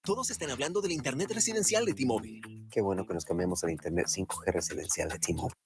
Todos están hablando del Internet residencial de T-Mobile. Qué bueno que nos cambiamos al Internet 5G residencial de T-Mobile.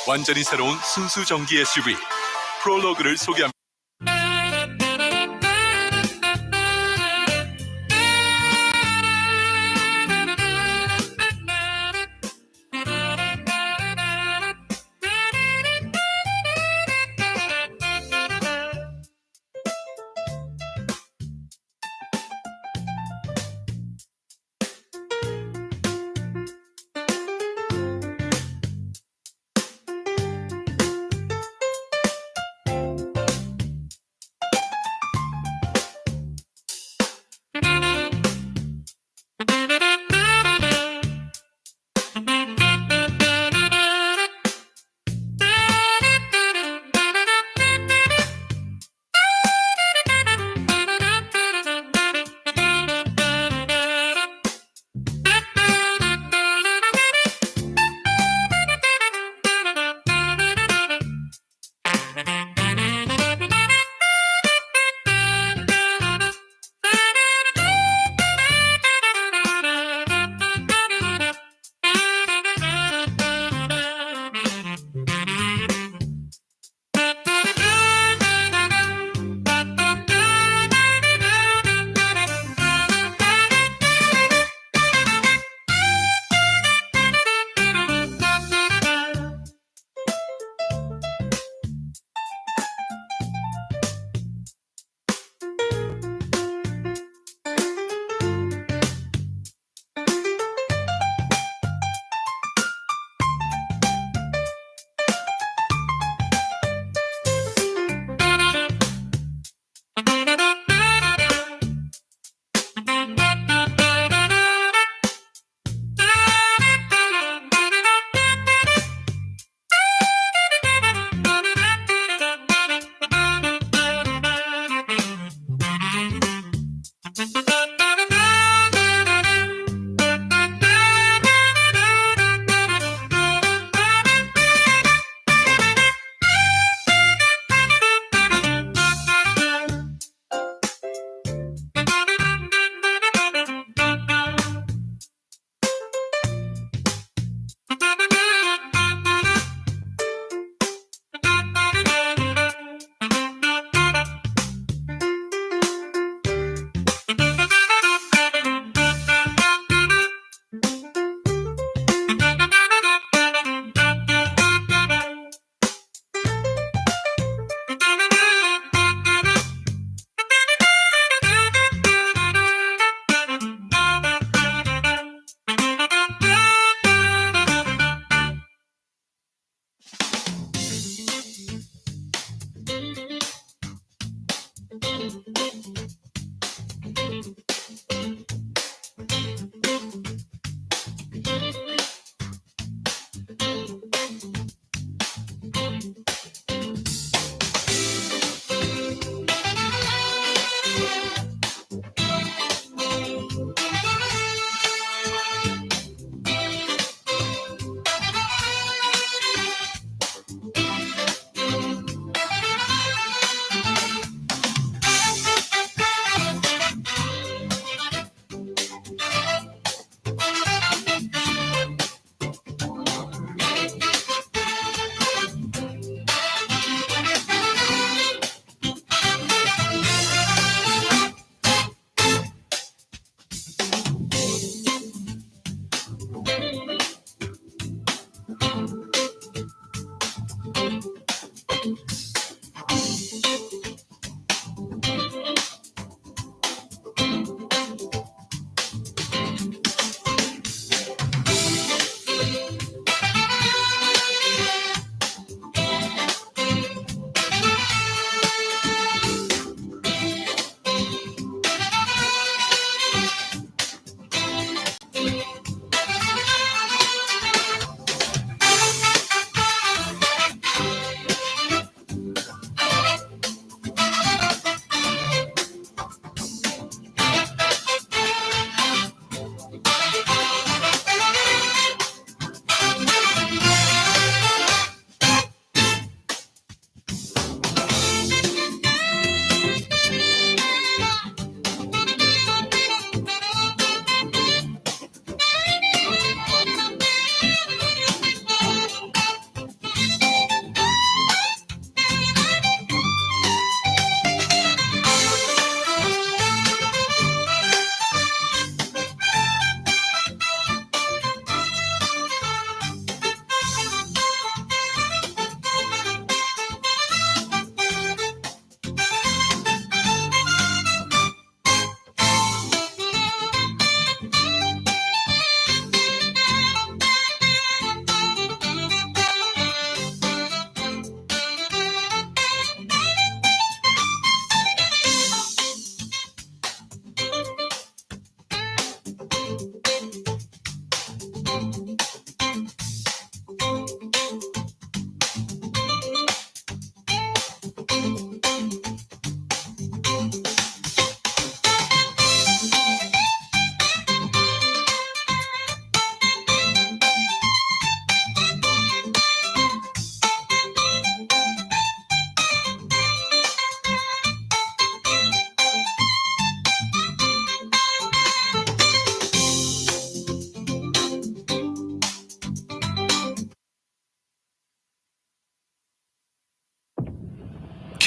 완전히 새로운 순수 전기 SUV 프롤로그를 소개합니다.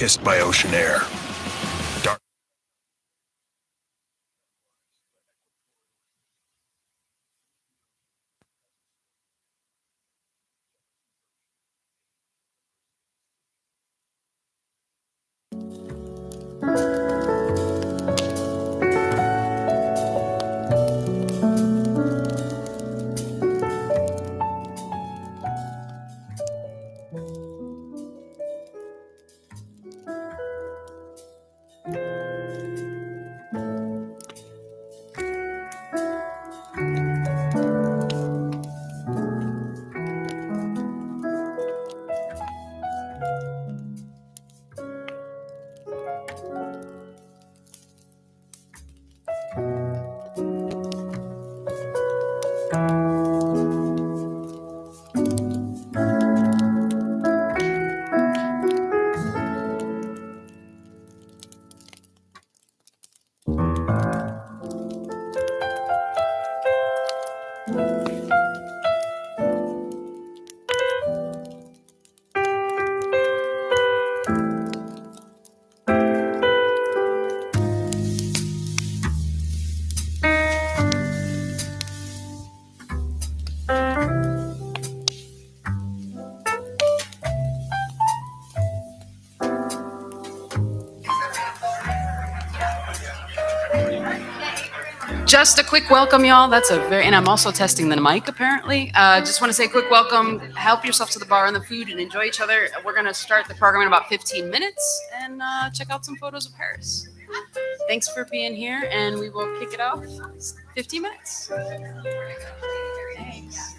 kissed by ocean air. Dark. Just a quick welcome, y'all. And I'm also testing the mic, apparently. Just want to say a quick welcome. Help yourself to the bar and the food and enjoy each other. We're going to start the program in about 15 minutes and check out some photos of Paris. Thanks for being here, and we will kick it off 15 minutes. Thanks.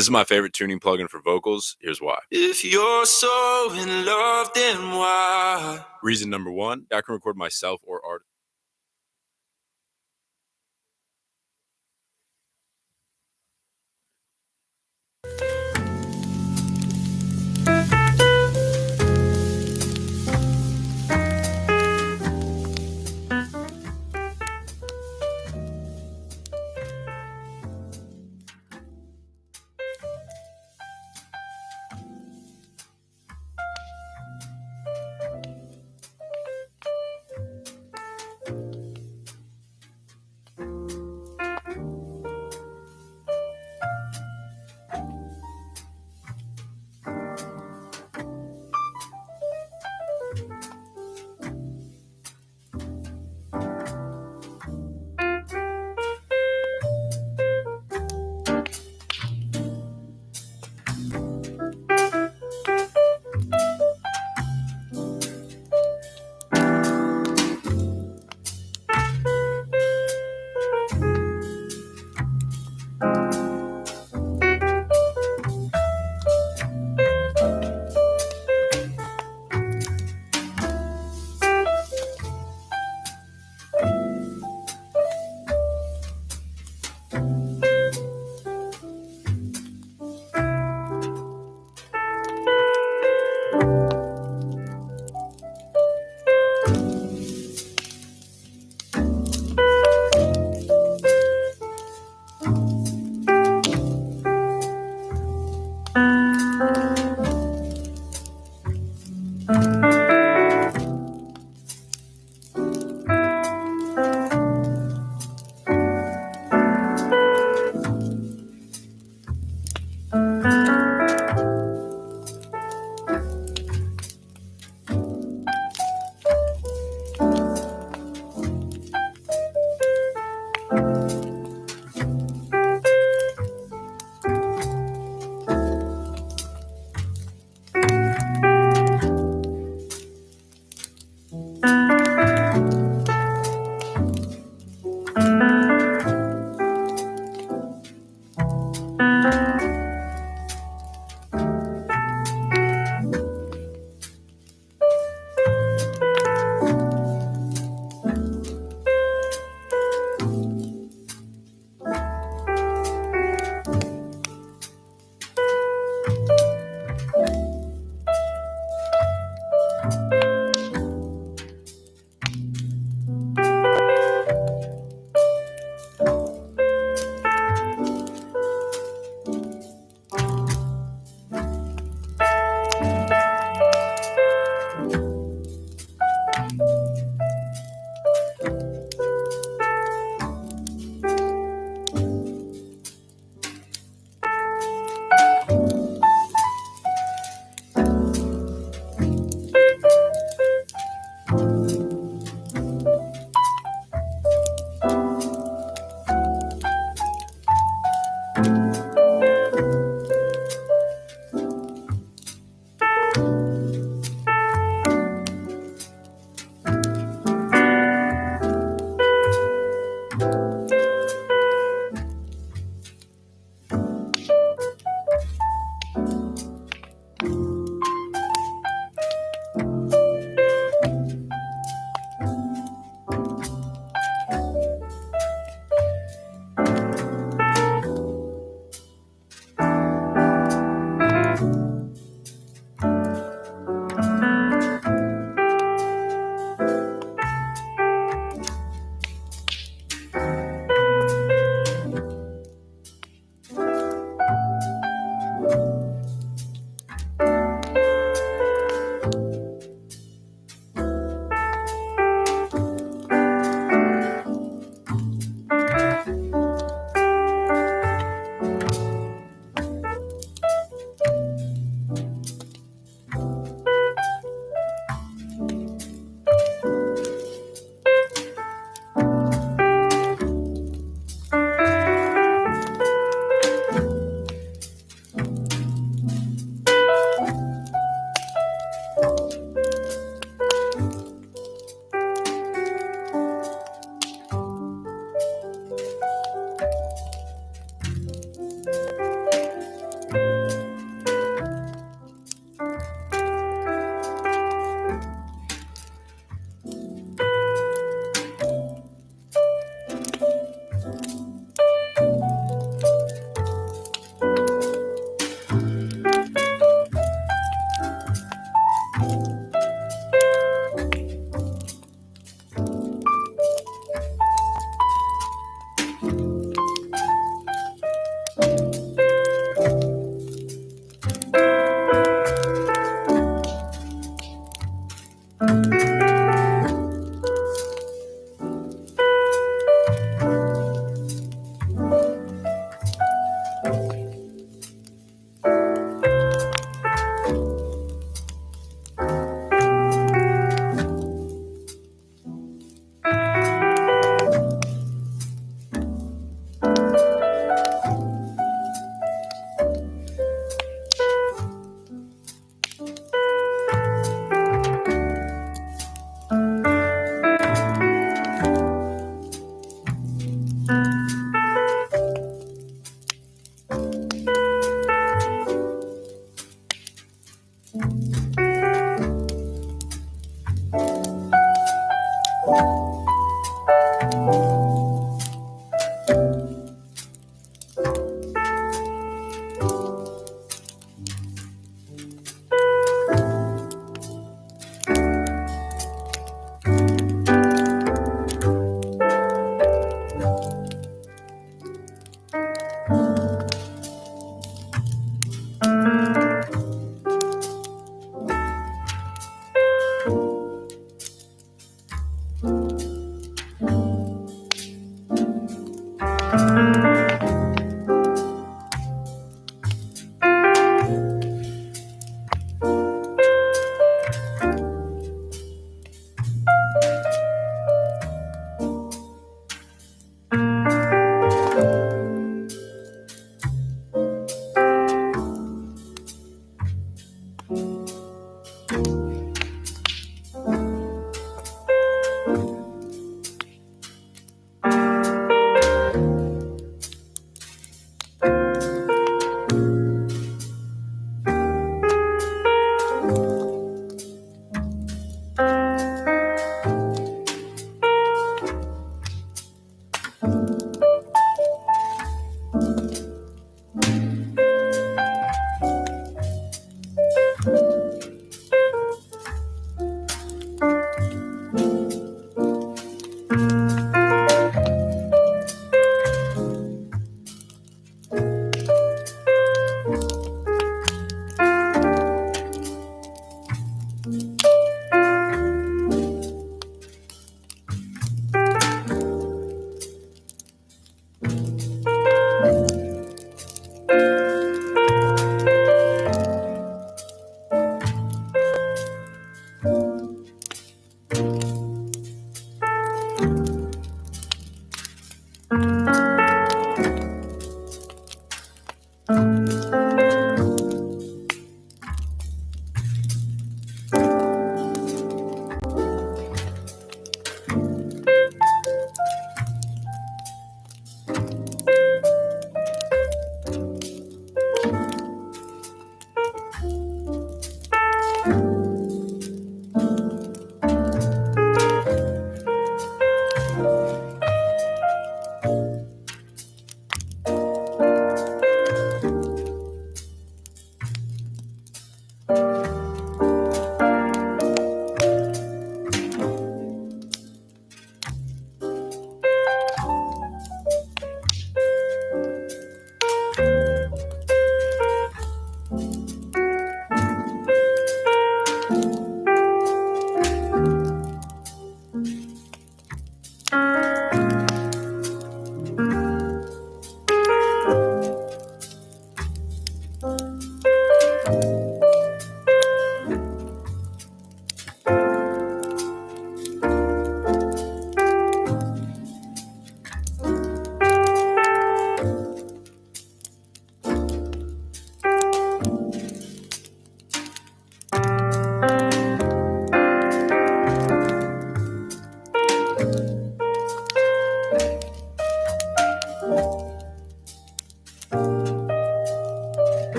This is my favorite tuning plugin for vocals. Here's why. If you're so in love, then why? Reason number one, I can record myself or artists.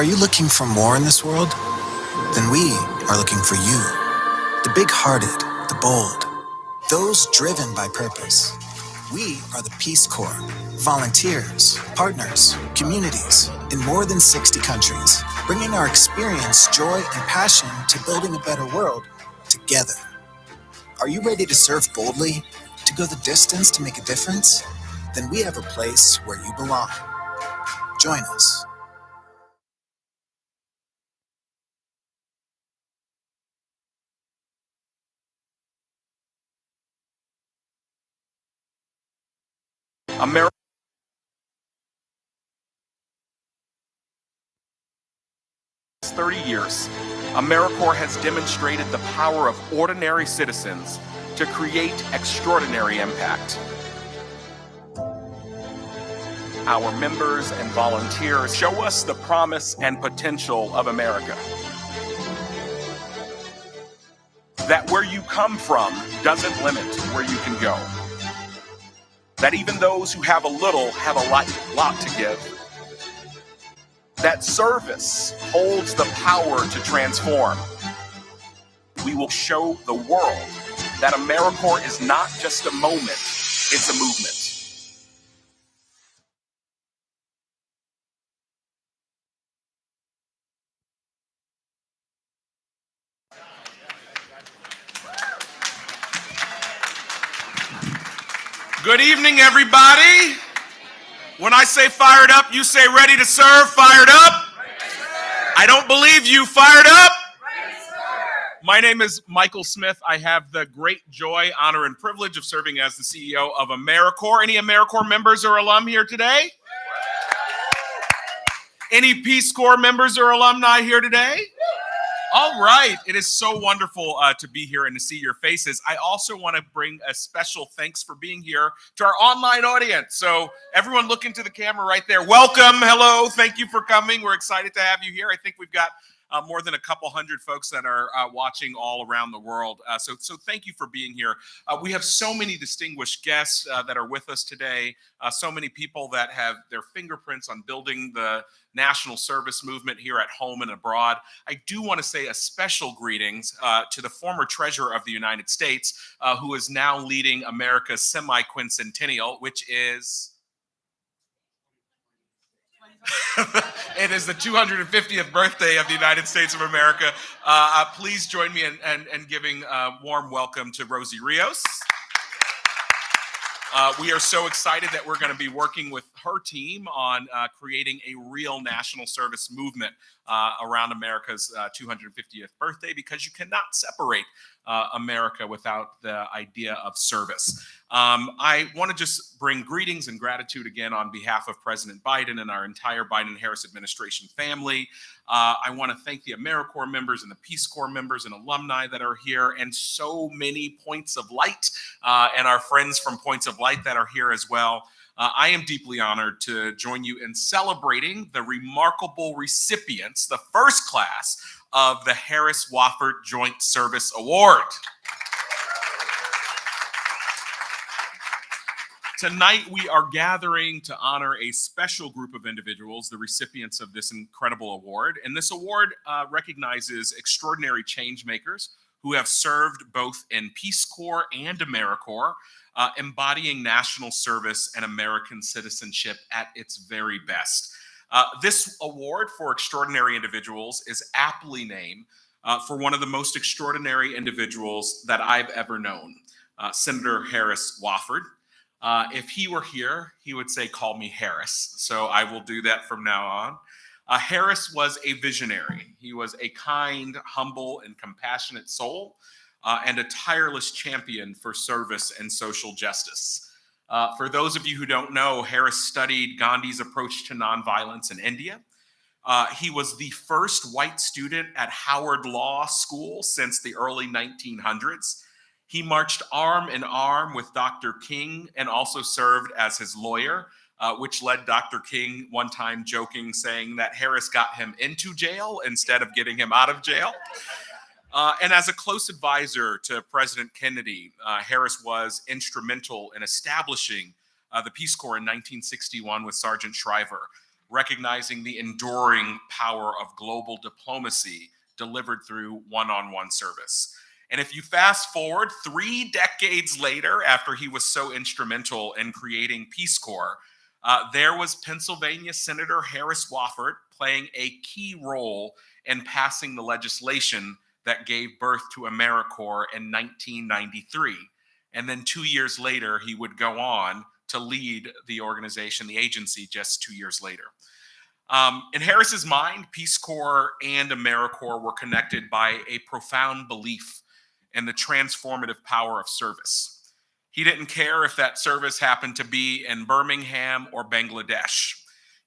Are you looking for more in this world? Then we are looking for you. The big-hearted, the bold, those driven by purpose. We are the Peace Corps, volunteers, partners, communities in more than 60 countries, bringing our experience, joy, and passion to building a better world together. Are you ready to serve boldly, to go the distance to make a difference? Then we have a place where you belong. Join us. America 30 years, AmeriCorps has demonstrated the power of ordinary citizens to create extraordinary impact. Our members and volunteers show us the promise and potential of America. That where you come from doesn't limit where you can go. That even those who have a little have a lot to give. That service holds the power to transform. We will show the world that AmeriCorps is not just a moment, it's a movement. Good evening, everybody. When I say fired up, you say ready to serve, fired up. I don't believe you, fired up. My name is Michael Smith. I have the great joy, honor, and privilege of serving as the CEO of AmeriCorps. Any AmeriCorps members or alum here today? Any Peace Corps members or alumni here today? All right. It is so wonderful to be here and to see your faces. I also want to bring a special thanks for being here to our online audience. So everyone look into the camera right there. Welcome. Hello. Thank you for coming. We're excited to have you here. I think we've got more than a couple hundred folks that are watching all around the world. So thank you for being here. We have so many distinguished guests that are with us today. So many people that have their fingerprints on building the national service movement here at home and abroad. I do want to say a special greetings to the former Treasurer of the United States, who is now leading America's semi-quincentennial, which is... It is the 250th birthday of the United States of America. Please join me in giving a warm welcome to Rosie Rios. We are so excited that we're going to be working with her team on creating a real national service movement around America's 250th birthday, because you cannot separate America without the idea of service. I want to just bring greetings and gratitude again on behalf of President Biden and our entire Biden-Harris administration family. I want to thank the AmeriCorps members and the Peace Corps members and alumni that are here, and so many Points of Light and our friends from Points of Light that are here as well. I am deeply honored to join you in celebrating the remarkable recipients, the first class of the Harris Wofford Joint Service Award. Tonight, we are gathering to honor a special group of individuals, the recipients of this incredible award. And this award recognizes extraordinary change makers who have served both in Peace Corps and AmeriCorps, embodying national service and American citizenship at its very best. This award for extraordinary individuals is aptly named for one of the most extraordinary individuals that I've ever known, Senator Harris Wofford. If he were here, he would say, "Call me Harris." So I will do that from now on. Harris was a visionary. He was a kind, humble, and compassionate soul, and a tireless champion for service and social justice. For those of you who don't know, Harris studied Gandhi's approach to nonviolence in India. He was the first white student at Howard Law School since the early 1900s. He marched arm in arm with Dr. King and also served as his lawyer, which led Dr. King one time joking, saying that Harris got him into jail instead of getting him out of jail. And as a close advisor to President Kennedy, Harris was instrumental in establishing the Peace Corps in 1961 with Sergeant Shriver, recognizing the enduring power of global diplomacy delivered through one-on-one service. And if you fast forward 3 decades later, after he was so instrumental in creating Peace Corps, there was Pennsylvania Senator Harris Wofford playing a key role in passing the legislation that gave birth to AmeriCorps in 1993. And then 2 years later, he would go on to lead the organization, the agency, just 2 years later. In Harris's mind, Peace Corps and AmeriCorps were connected by a profound belief in the transformative power of service. He didn't care if that service happened to be in Birmingham or Bangladesh.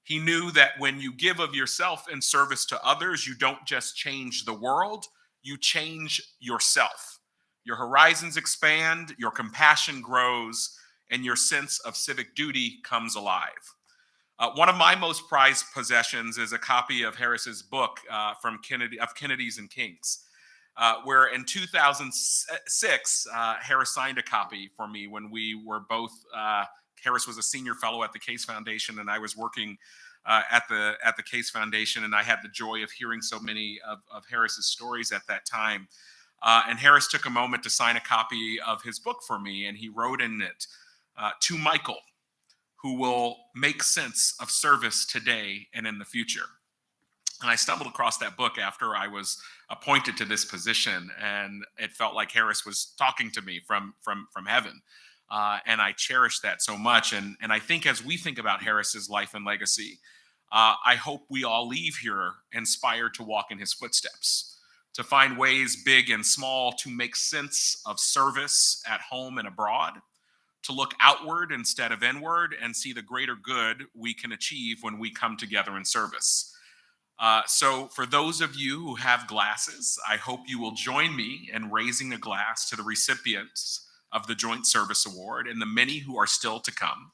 He knew that when you give of yourself in service to others, you don't just change the world, you change yourself. Your horizons expand, your compassion grows, and your sense of civic duty comes alive. One of my most prized possessions is a copy of Harris's book from Kennedys and Kings. Where in 2006, Harris signed a copy for me when we were both, Harris was a senior fellow at the Case Foundation, and I was working at the Case Foundation, and I had the joy of hearing so many of Harris's stories at that time. And Harris took a moment to sign a copy of his book for me, and he wrote in it, "To Michael, who will make sense of service today and in the future." And I stumbled across that book after I was appointed to this position, and it felt like Harris was talking to me from heaven. And I cherish that so much. And I think as we think about Harris's life and legacy, I hope we all leave here inspired to walk in his footsteps, to find ways big and small to make sense of service at home and abroad, to look outward instead of inward, and see the greater good we can achieve when we come together in service. So for those of you who have glasses, I hope you will join me in raising a glass to the recipients of the Joint Service Award and the many who are still to come.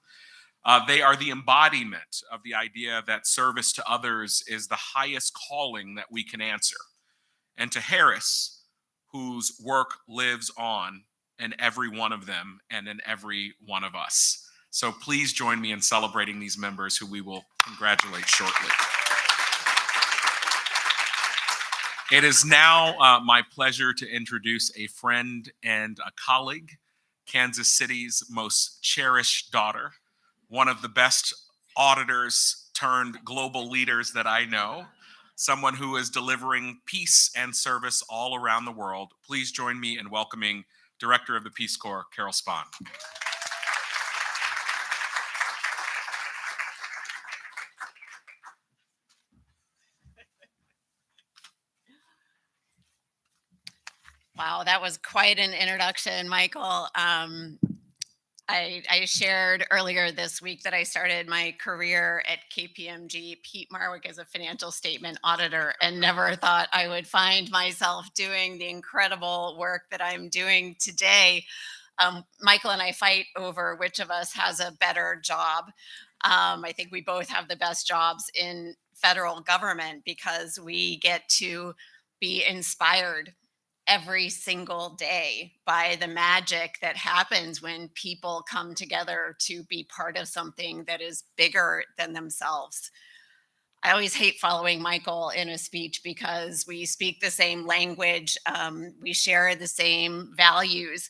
They are the embodiment of the idea that service to others is the highest calling that we can answer. And to Harris, whose work lives on in every one of them and in every one of us. So please join me in celebrating these members who we will congratulate shortly. It is now my pleasure to introduce a friend and a colleague, Kansas City's most cherished daughter, one of the best auditors turned global leaders that I know, someone who is delivering peace and service all around the world. Please join me in welcoming Director of the Peace Corps, Carol Spahn. Wow, that was quite an introduction, Michael. I shared earlier this week that I started my career at KPMG, Pete Marwick, as a financial statement auditor, and never thought I would find myself doing the incredible work that I'm doing today. Michael and I fight over which of us has a better job. I think we both have the best jobs in federal government because we get to be inspired every single day by the magic that happens when people come together to be part of something that is bigger than themselves. I always hate following Michael in a speech because we speak the same language, we share the same values,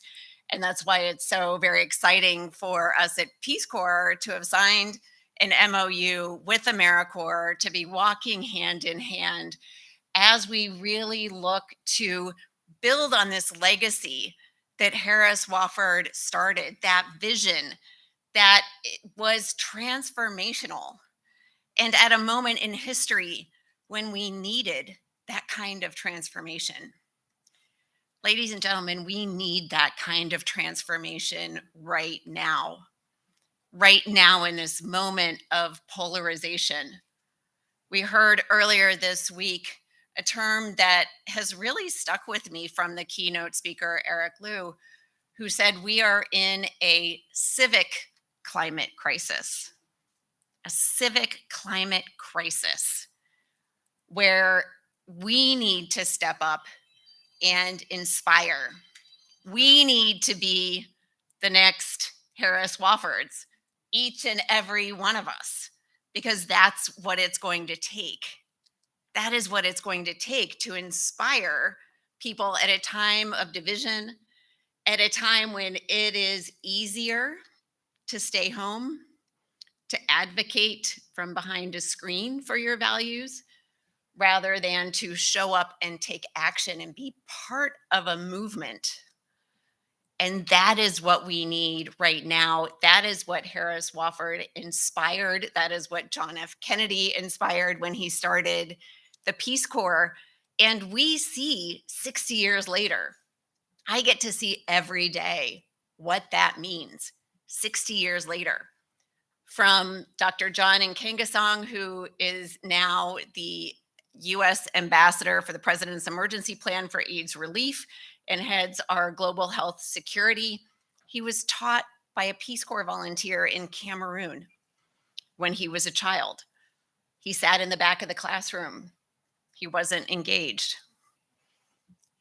and that's why it's so very exciting for us at Peace Corps to have signed an MOU with AmeriCorps, to be walking hand in hand as we really look to build on this legacy that Harris Wofford started, that vision that was transformational. And at a moment in history when we needed that kind of transformation. Ladies and gentlemen, we need that kind of transformation right now in this moment of polarization. We heard earlier this week a term that has really stuck with me from the keynote speaker, Eric Liu, who said we are in a civic climate crisis. A civic climate crisis where we need to step up and inspire. We need to be the next Harris Woffords, each and every one of us. because that's what it's going to take. That is what it's going to take to inspire people at a time of division, at a time when it is easier to stay home, to advocate from behind a screen for your values, rather than to show up and take action and be part of a movement. And that is what we need right now. That is what Harris Wofford inspired. That is what John F. Kennedy inspired when he started the Peace Corps. And we see 60 years later, I get to see every day what that means 60 years later. From Dr. John Nkengasong, who is now the U.S. ambassador for the President's Emergency Plan for AIDS Relief and heads our global health security. He was taught by a Peace Corps volunteer in Cameroon when he was a child. He sat in the back of the classroom. He wasn't engaged.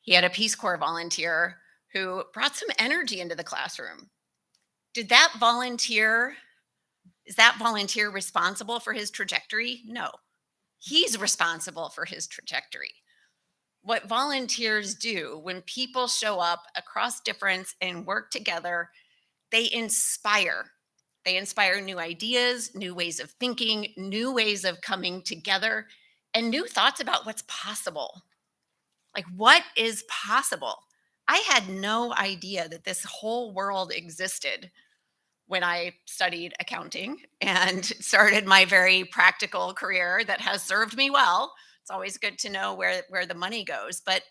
He had a Peace Corps volunteer who brought some energy into the classroom. Is that volunteer responsible for his trajectory? No. He's responsible for his trajectory. What volunteers do when people show up across difference and work together, they inspire. They inspire new ideas, new ways of thinking, new ways of coming together, and new thoughts about what's possible. Like, what is possible? I had no idea that this whole world existed when I studied accounting and started my very practical career that has served me well. It's always good to know where the money goes. But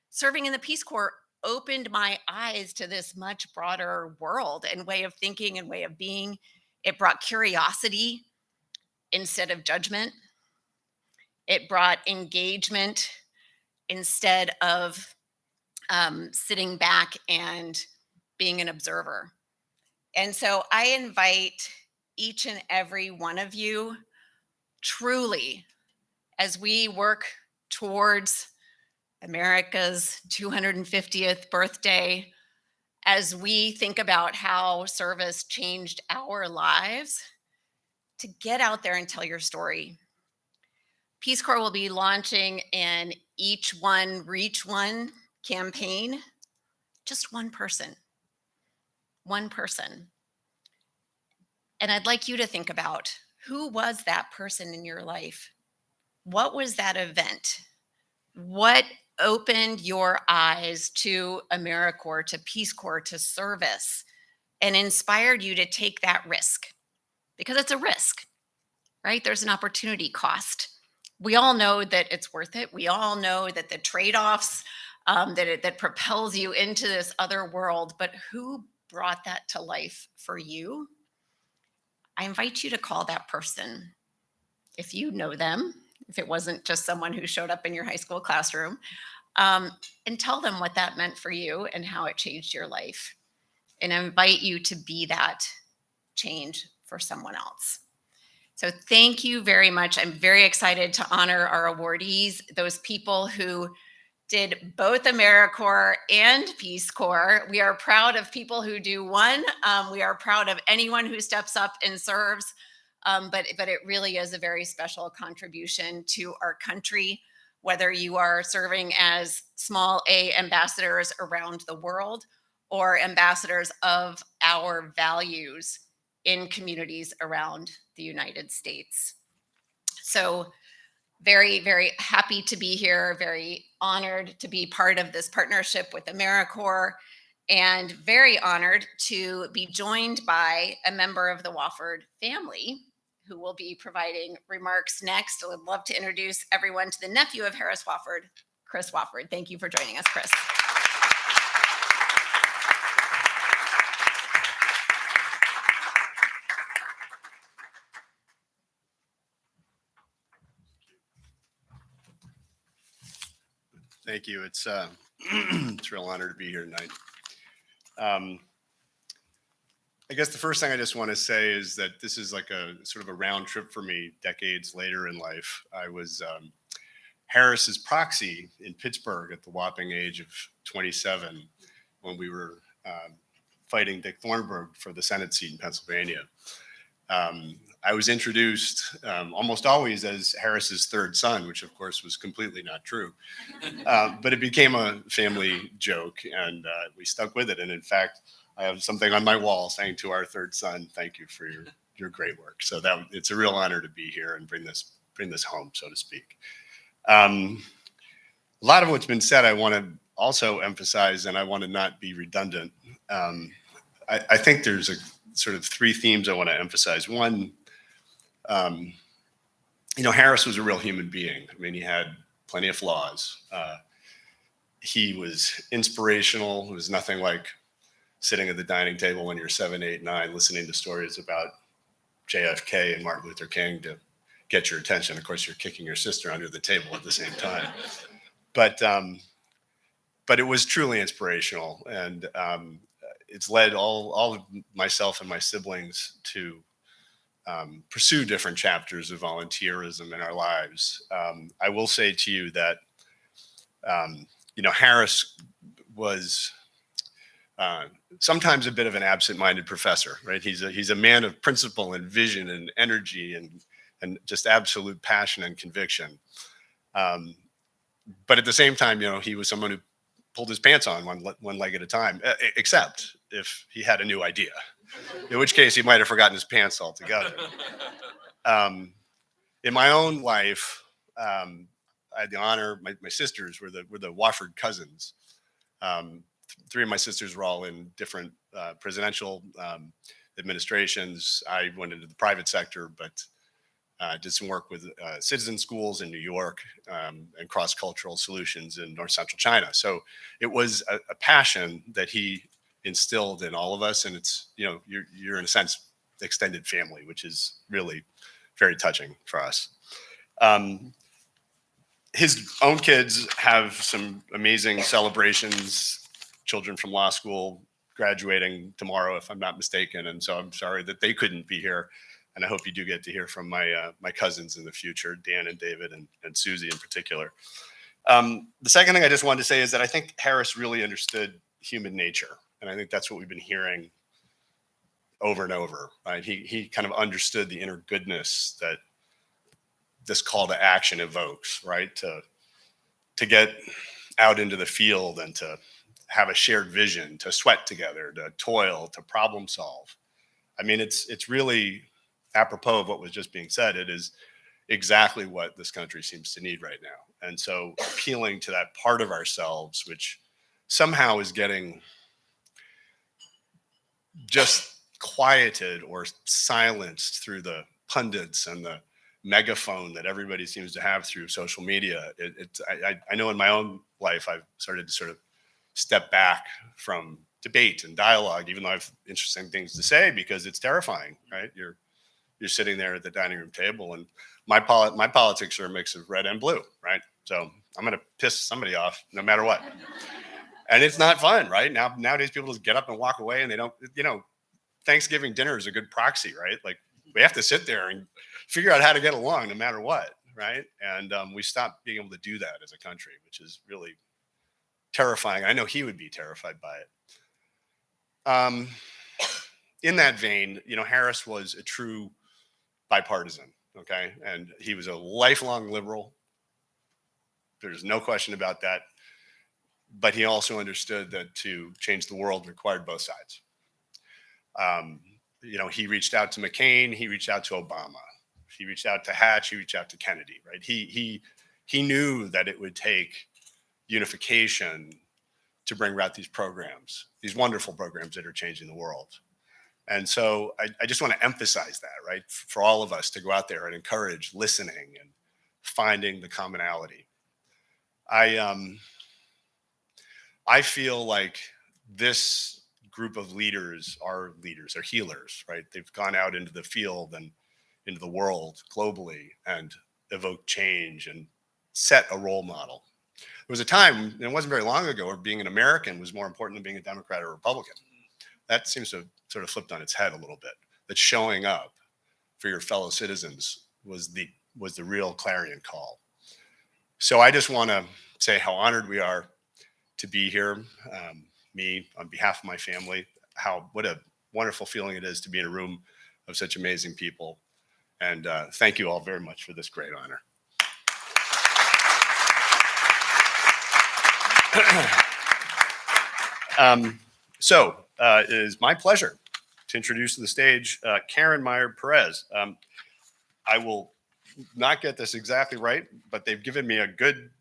serving in the Peace Corps opened my eyes to this much broader world and way of thinking and way of being. It brought curiosity instead of judgment. It brought engagement instead of sitting back and being an observer. And so I invite each and every one of you, truly, as we work towards America's 250th birthday, as we think about how service changed our lives, to get out there and tell your story. Peace Corps will be launching an Each One Reach One campaign. Just one person. One person. And I'd like you to think about, who was that person in your life? What was that event? What opened your eyes to AmeriCorps, to Peace Corps, to service, and inspired you to take that risk? Because it's a risk, right? There's an opportunity cost. We all know that it's worth it. We all know that the trade-offs, that propels you into this other world, but who brought that to life for you? I invite you to call that person, if you know them, if it wasn't just someone who showed up in your high school classroom, and tell them what that meant for you and how it changed your life. And I invite you to be that change for someone else. So thank you very much. I'm very excited to honor our awardees, those people who did both AmeriCorps and Peace Corps. We are proud of people who do one. We are proud of anyone who steps up and serves. But it really is a very special contribution to our country, whether you are serving as small A ambassadors around the world or ambassadors of our values in communities around the United States. So very, very happy to be here, very honored to be part of this partnership with AmeriCorps, and very honored to be joined by a member of the Wofford family who will be providing remarks next. I would love to introduce everyone to the nephew of Harris Wofford, Chris Wofford. Thank you for joining us, Chris. Thank you. It's it's a real honor to be here tonight. I guess the first thing I just want to say is that this is like a sort of a round trip for me decades later in life. I was Harris's proxy in Pittsburgh at the whopping age of 27 when we were fighting Dick Thornburg for the Senate seat in Pennsylvania. I was introduced almost always as Harris's third son, which of course was completely not true. But it became a family joke, and we stuck with it. And in fact, I have something on my wall saying to our third son, "Thank you for your great work." So it's a real honor to be here and bring this home, so to speak. A lot of what's been said, I want to also emphasize, and I want to not be redundant. I think there's a sort of three themes I want to emphasize. One, Harris was a real human being. I mean, he had plenty of flaws. He was inspirational. It was nothing like sitting at the dining table when you're 7, 8, 9, listening to stories about JFK and Martin Luther King to get your attention. Of course, you're kicking your sister under the table at the same time. But it was truly inspirational, and it's led all of myself and my siblings to pursue different chapters of volunteerism in our lives. I will say to you that Harris was sometimes a bit of an absent-minded professor, right? He's a man of principle and vision and energy and just absolute passion and conviction. But at the same time, he was someone who pulled his pants on one leg at a time, except if he had a new idea, in which case he might have forgotten his pants altogether. In my own life, I had the honor, my sisters were the Wofford cousins. 3 of my sisters were all in different presidential administrations. I went into the private sector, but did some work with citizen schools in New York and cross-cultural solutions in North Central China. So it was a passion that he instilled in all of us, and it's you're in a sense extended family, which is really very touching for us. His own kids have some amazing celebrations. Children from law school graduating tomorrow, if I'm not mistaken, and so I'm sorry that they couldn't be here. And I hope you do get to hear from my cousins in the future, Dan and David and Susie in particular. The second thing I just wanted to say is that I think Harris really understood human nature. And I think that's what we've been hearing over and over, right? He kind of understood the inner goodness that this call to action evokes, right? To get out into the field and to have a shared vision, to sweat together, to toil, to problem solve. I mean, it's really apropos of what was just being said. It is exactly what this country seems to need right now. And so appealing to that part of ourselves, which somehow is getting just quieted or silenced through the pundits and the megaphone that everybody seems to have through social media. I know in my own life, I've started to sort of step back from debate and dialogue, even though I have interesting things to say, because it's terrifying, right? You're sitting there at the dining room table, and my politics are a mix of red and blue, right? So I'm going to piss somebody off no matter what. And it's not fun, right? Nowadays, people just get up and walk away, and they don't, Thanksgiving dinner is a good proxy, right? Like, we have to sit there and figure out how to get along no matter what, right? And we stopped being able to do that as a country, which is really terrifying. I know he would be terrified by it. In that vein, Harris was a true bipartisan, okay? And he was a lifelong liberal. There's no question about that. But he also understood that to change the world required both sides. He reached out to McCain, he reached out to Obama, he reached out to Hatch, he reached out to Kennedy, right? He knew that it would take unification to bring about these programs, these wonderful programs that are changing the world. And so I just want to emphasize that, right? For all of us to go out there and encourage listening and finding the commonality. I feel like this group of leaders are healers, right? They've gone out into the field and into the world globally and evoked change and set a role model. There was a time, and it wasn't very long ago, where being an American was more important than being a Democrat or Republican. That seems to have sort of flipped on its head a little bit. That showing up for your fellow citizens was the real clarion call. So I just want to say how honored we are to be here. Me, on behalf of my family, what a wonderful feeling it is to be in a room of such amazing people. And thank you all very much for this great honor. It is my pleasure to introduce to the stage Karen Meyer-Perez. I will not get this exactly right, but they've given me a good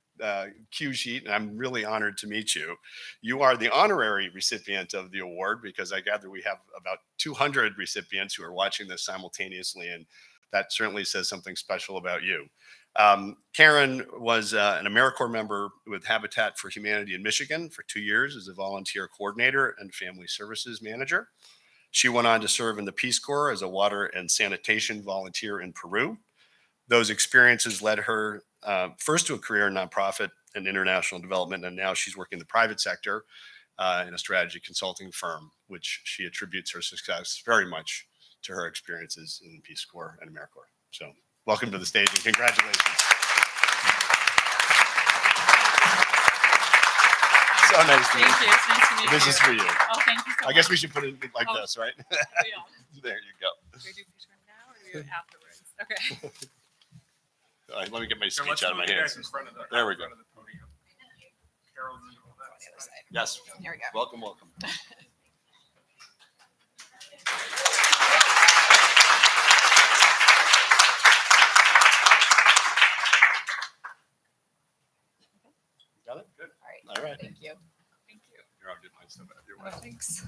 cue sheet, and I'm really honored to meet you. You are the honorary recipient of the award because I gather we have about 200 recipients who are watching this simultaneously, and that certainly says something special about you. Karen was an AmeriCorps member with Habitat for Humanity in Michigan for 2 years as a volunteer coordinator and family services manager. She went on to serve in the Peace Corps as a water and sanitation volunteer in Peru. Those experiences led her first to a career in nonprofit and international development, and now she's working in the private sector in a strategy consulting firm, which she attributes her success very much to her experiences in the Peace Corps and AmeriCorps. So welcome to the stage and congratulations. So nice to meet you. Thank you. It's nice to meet you. This is for you. Oh, thank you so much. I guess we should put it like this, right? Yeah. There you go. Do we do picture now or do we do it afterwards? Okay. All right, let me get my So speech let's out of my move you guys hands. in front of the- There we in go. front of the podium. Carol's on that side. Yes. There we go. Welcome, welcome. Got it? Good. All right. Thank you. Thank you. Here, I'll get my stuff out of your way. Thanks.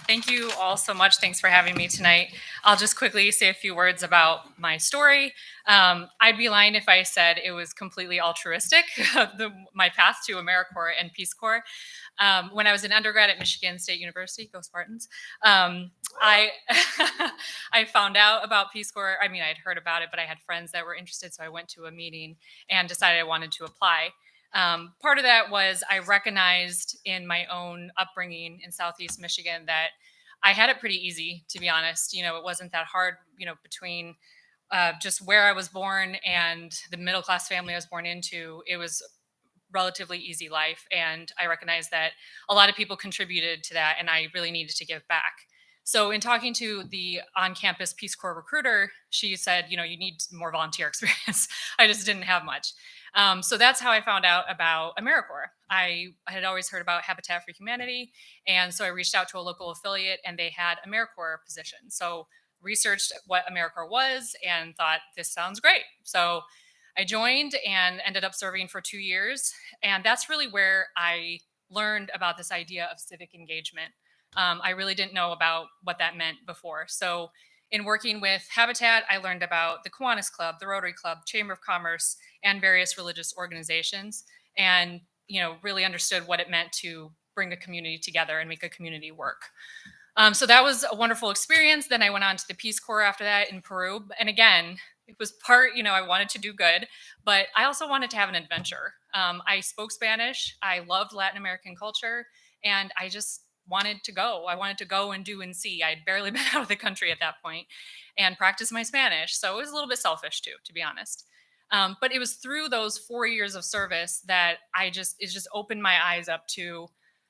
Thank you all so much. Thanks for having me tonight. I'll just quickly say a few words about my story. I'd be lying if I said it was completely altruistic, my path to AmeriCorps and Peace Corps. When I was an undergrad at Michigan State University, go Spartans, I I found out about Peace Corps. I mean, I'd heard about it, but I had friends that were interested, so I went to a meeting and decided I wanted to apply. Part of that was I recognized in my own upbringing in Southeast Michigan that I had it pretty easy, to be honest. You know, it wasn't that hard, you know, between just where I was born and the middle-class family I was born into. It was relatively easy life. And I recognized that a lot of people contributed to that and I really needed to give back. So in talking to the on-campus Peace Corps recruiter, she said, you know, you need more volunteer experience. I just didn't have much. So that's how I found out about AmeriCorps. I had always heard about Habitat for Humanity. And so I reached out to a local affiliate and they had AmeriCorps positions. So researched what AmeriCorps was and thought, this sounds great. So I joined and ended up serving for 2 years. And that's really where I learned about this idea of civic engagement. I really didn't know about what that meant before. So in working with Habitat, I learned about the Kiwanis Club, the Rotary Club, Chamber of Commerce, and various religious organizations, and really understood what it meant to bring a community together and make a community work. So that was a wonderful experience. Then I went on to the Peace Corps after that in Peru. And again, it was part, I wanted to do good, but I also wanted to have an adventure. I spoke Spanish. I loved Latin American culture, and I just wanted to go. I wanted to go and do and see. I'd barely been out of the country at that point and practice my Spanish. So it was a little bit selfish too, to be honest. But it was through those 4 years of service that it just opened my eyes up to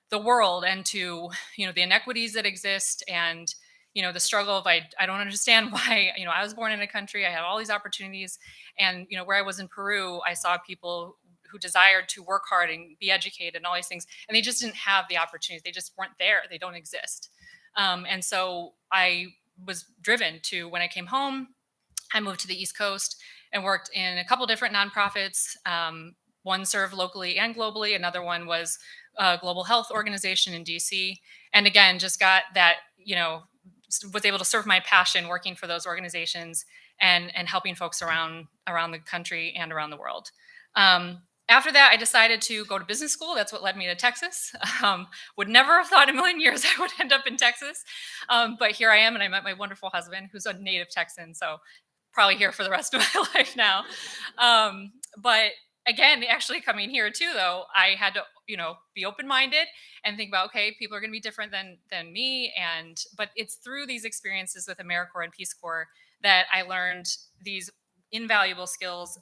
the world and to, the inequities that exist and, the struggle of, I don't understand why, I was born in a country, I had all these opportunities. And, where I was in Peru, I saw people who desired to work hard and be educated and all these things. And they just didn't have the opportunities. They just weren't there. They don't exist. And so I was driven to, when I came home, I moved to the East Coast and worked in a couple different nonprofits. One served locally and globally. Another one was a global health organization in DC. And again, just got that, was able to serve my passion working for those organizations and helping folks around the country and around the world. After that, I decided to go to business school. That's what led me to Texas. Would never have thought in a million years I would end up in Texas. But here I am, and I met my wonderful husband, who's a native Texan. So probably here for the rest of my life now. But again, actually coming here too, though, I had to, be open-minded and think about, okay, people are going to be different than me. But it's through these experiences with AmeriCorps and Peace Corps that I learned these invaluable skills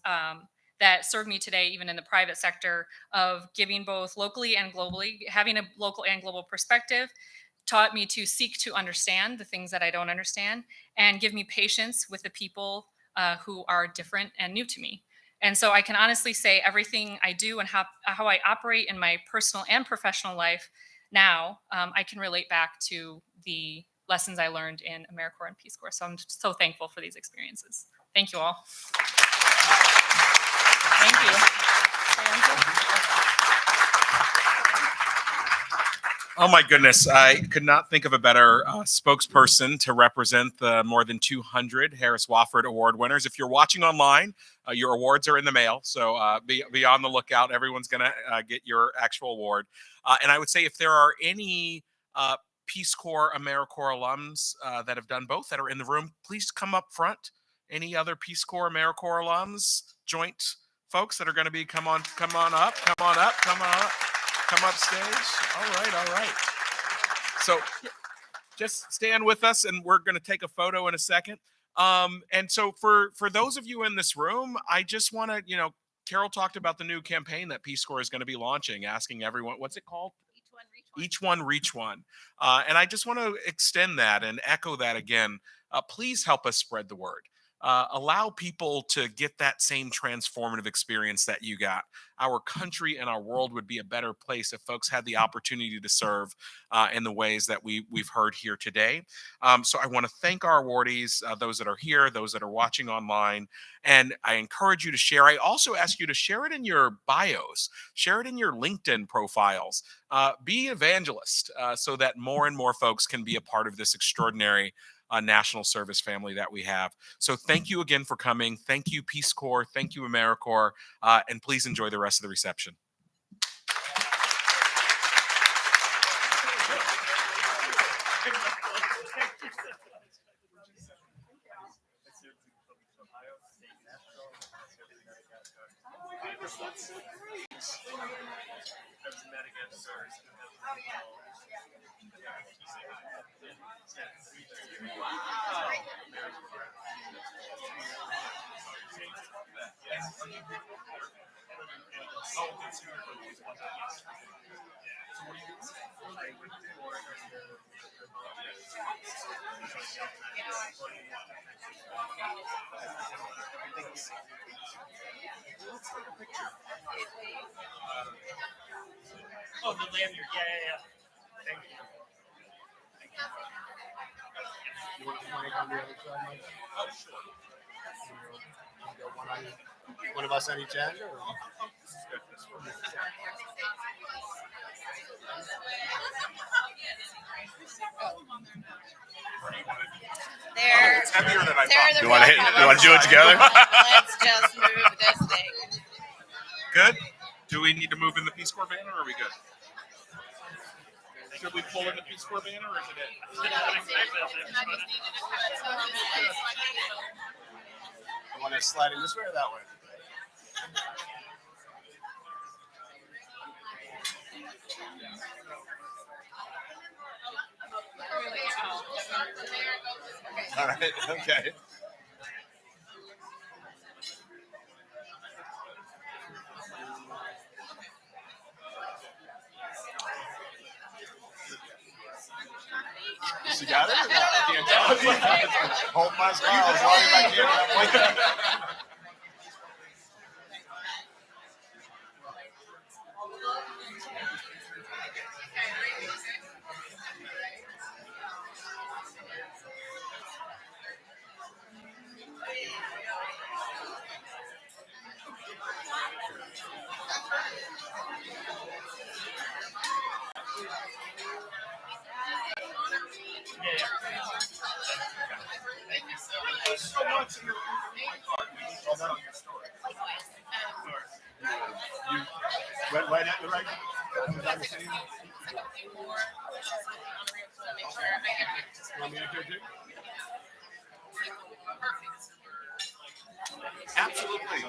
that serve me today, even in the private sector, of giving both locally and globally, having a local and global perspective, taught me to seek to understand the things that I don't understand and give me patience with the people who are different and new to me. And so I can honestly say everything I do and how I operate in my personal and professional life now, I can relate back to the lessons I learned in AmeriCorps and Peace Corps. So I'm just so thankful for these experiences. Thank you all. Thank you. Oh my goodness, I could not think of a better spokesperson to represent the more than 200 Harris Wofford Award winners. If you're watching online, your awards are in the mail, so be on the lookout. Everyone's going to get your actual award. And I would say if there are any Peace Corps, AmeriCorps alums that have done both that are in the room, please come up front. Any other Peace Corps, AmeriCorps alums, joint folks that are going to be, come on up, come up stage. All right. So just stand with us and we're going to take a photo in a second. And so for those of you in this room, I just want to, Carol talked about the new campaign that Peace Corps is going to be launching, asking everyone, what's it called? Each one, reach one. And I just want to extend that and echo that again. Please help us spread the word. Allow people to get that same transformative experience that you got. Our country and our world would be a better place if folks had the opportunity to serve in the ways that we've heard here today. So I want to thank our awardees, those that are here, those that are watching online, and I encourage you to share. I also ask you to share it in your bios, share it in your LinkedIn profiles. Be evangelist so that more and more folks can be a part of this extraordinary national service family that we have. So thank you again for coming. Thank you, Peace Corps. Thank you, AmeriCorps. And please enjoy the rest of the reception. Oh, the lanyard. Yeah. Thank you. You want to flank on the other side, Mike? Oh, sure. You got one of us on each end? Or? There. It's heavier than I thought. You want to do it together? Let's just move this thing. Good? Do we need to move in the Peace Corps banner or are we good? Should we pull in the Peace Corps banner or is it in? I want to slide in this way or that way? All right, okay. You got it? Or not? I can't tell. Hold my smile as long as I can. So much in your on your story. You right at the right. Want me to go too? Absolutely.